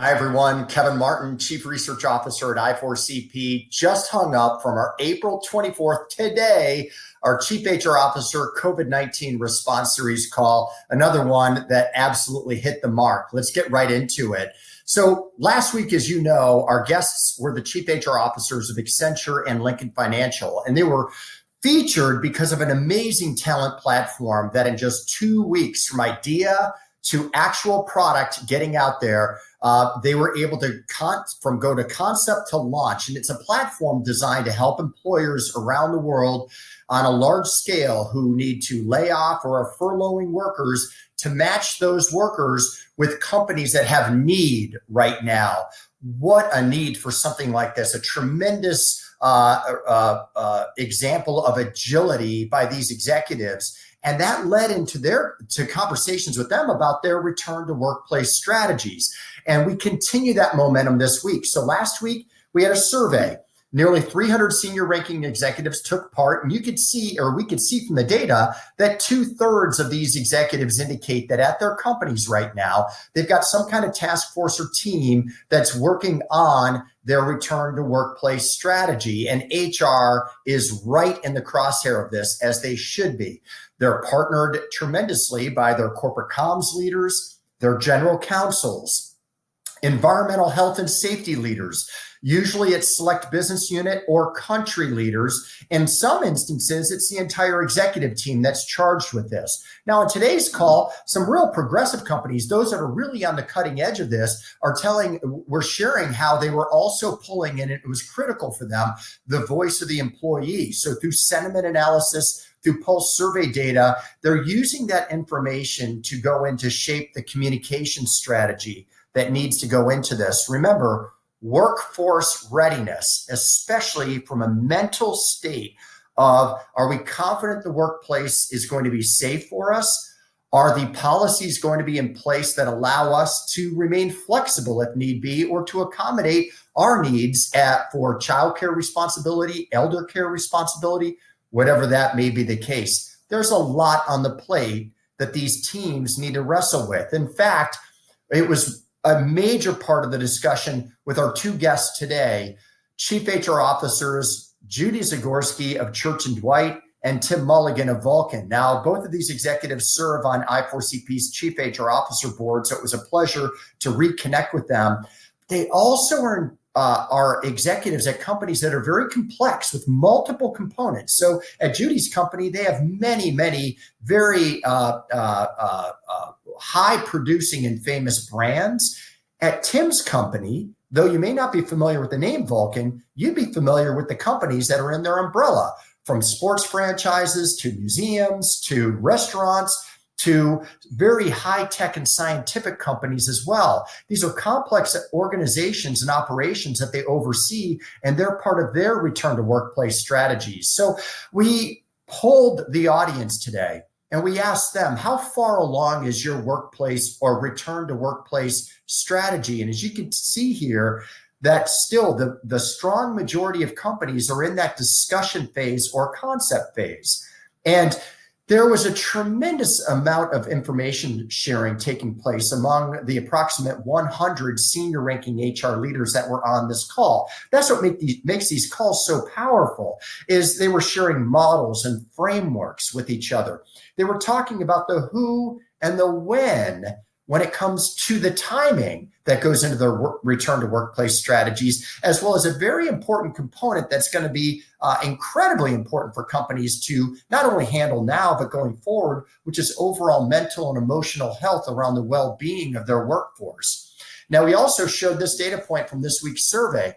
Hi, everyone. Kevin Martin, Chief Research Officer at I4CP, just hung up from our April 24th today, our Chief HR Officer COVID-19 response series call, another one that absolutely hit the mark. Let's get right into it. So last week, as you know, our guests were the Chief HR Officers of Accenture and Lincoln Financial, and they were featured because of an amazing talent platform that in just 2 weeks from idea to actual product getting out there, they were able to go to concept to launch. And it's a platform designed to help employers around the world on a large scale who need to lay off or are furloughing workers to match those workers with companies that have need right now. What a need for something like this, a tremendous example of agility by these executives. And that led into conversations with them about their return to workplace strategies. And we continue that momentum this week. So last week we had a survey. Nearly 300 senior ranking executives took part, and we could see from the data that 2/3 of these executives indicate that at their companies right now, they've got some kind of task force or team that's working on their return to workplace strategy. And HR is right in the crosshair of this, as they should be. They're partnered tremendously by their corporate comms leaders, their general counsels, environmental health and safety leaders. Usually it's select business unit or country leaders. In some instances, it's the entire executive team that's charged with this. Now, in today's call, some real progressive companies, those that are really on the cutting edge of this, we're sharing how they were also pulling, and it was critical for them, the voice of the employee. So through sentiment analysis, through pulse survey data, they're using that information to go in to shape the communication strategy that needs to go into this. Remember, workforce readiness, especially from a mental state of, are we confident the workplace is going to be safe for us? Are the policies going to be in place that allow us to remain flexible if need be, or to accommodate our needs for childcare responsibility, elder care responsibility, whatever that may be the case? There's a lot on the plate that these teams need to wrestle with. In fact, it was a major part of the discussion with our two guests today, Chief HR Officers Judy Zagorski of Church & Dwight and Tim Mulligan of Vulcan. Now, both of these executives serve on I4CP's Chief HR Officer board, so it was a pleasure to reconnect with them. They also are executives at companies that are very complex with multiple components. So at Judy's company, they have many, many very high producing and famous brands. At Tim's company, though you may not be familiar with the name Vulcan, you'd be familiar with the companies that are in their umbrella, from sports franchises to museums to restaurants to very high-tech and scientific companies as well. These are complex organizations and operations that they oversee, and they're part of their return to workplace strategies. So we polled the audience today, and we asked them, how far along is your workplace or return to workplace strategy? And as you can see here, that still the strong majority of companies are in that discussion phase or concept phase. And there was a tremendous amount of information sharing taking place among the approximate 100 senior ranking HR leaders that were on this call. That's what makes these calls so powerful, is they were sharing models and frameworks with each other. They were talking about the who and the when it comes to the timing that goes into their return to workplace strategies, as well as a very important component that's going to be incredibly important for companies to not only handle now, but going forward, which is overall mental and emotional health around the well-being of their workforce. Now, we also showed this data point from this week's survey.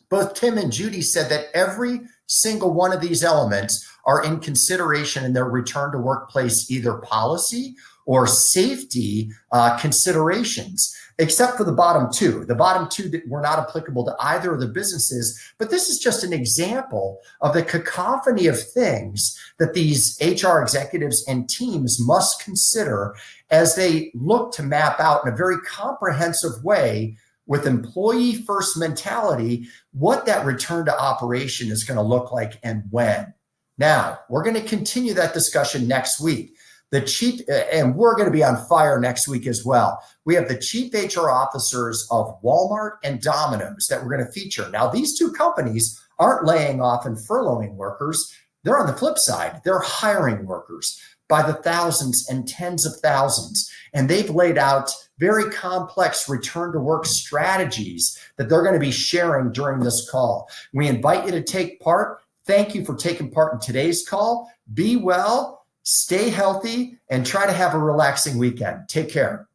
Both Tim and Judy said that every single one of these elements are in consideration in their return to workplace, either policy or safety considerations, except for the bottom two. The bottom two that were not applicable to either of the businesses, but this is just an example of the cacophony of things that these HR executives and teams must consider as they look to map out in a very comprehensive way, with employee first mentality, what that return to operation is going to look like and when. Now, we're going to continue that discussion next week. the chief, and we're going to be on fire next week as well. We have the chief HR officers of Walmart and Domino's that we're going to feature. Now, these two companies aren't laying off and furloughing workers. They're on the flip side. They're hiring workers by the thousands and tens of thousands. And they've laid out very complex return to work strategies that they're going to be sharing during this call. We invite you to take part. Thank you for taking part in today's call. Be well, stay healthy, and try to have a relaxing weekend. Take care.